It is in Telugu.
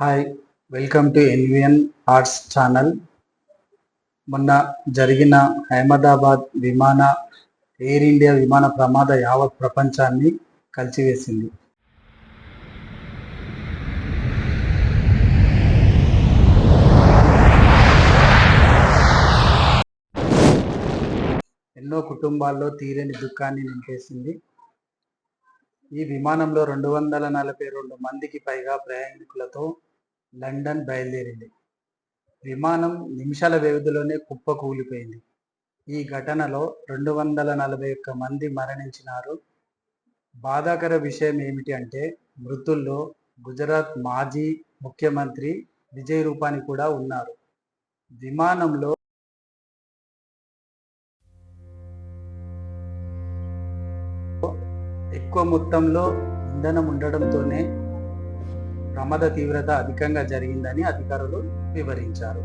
Hi, welcome to NVN arts channel. మొన్న జరిగిన అహ్మదాబాద్ ఎయిర్ ఇండియా విమాన ప్రమాద యావత్ ప్రపంచాన్ని కలిచివేసింది. ఎన్నో కుటుంబాల్లో తీరని దుఃఖాన్ని నింపేసింది. ఈ విమానంలో 242 మందికి పైగా ప్రయాణికులతో లండన్ బయలుదేరింది. విమానం నిమిషాల వ్యవధిలోనే కుప్పకూలిపోయింది. ఈ ఘటనలో 241 మంది మరణించినారు. బాధాకర విషయం ఏమిటి అంటే మృతుల్లో గుజరాత్ మాజీ ముఖ్యమంత్రి విజయ్ రూపానీ కూడా ఉన్నారు. విమానంలో ఎక్కువ మొత్తంలో ఇంధనం ఉండడంతోనే ప్రమాద తీవ్రత అధికంగా జరిగిందని అధికారులు వివరించారు.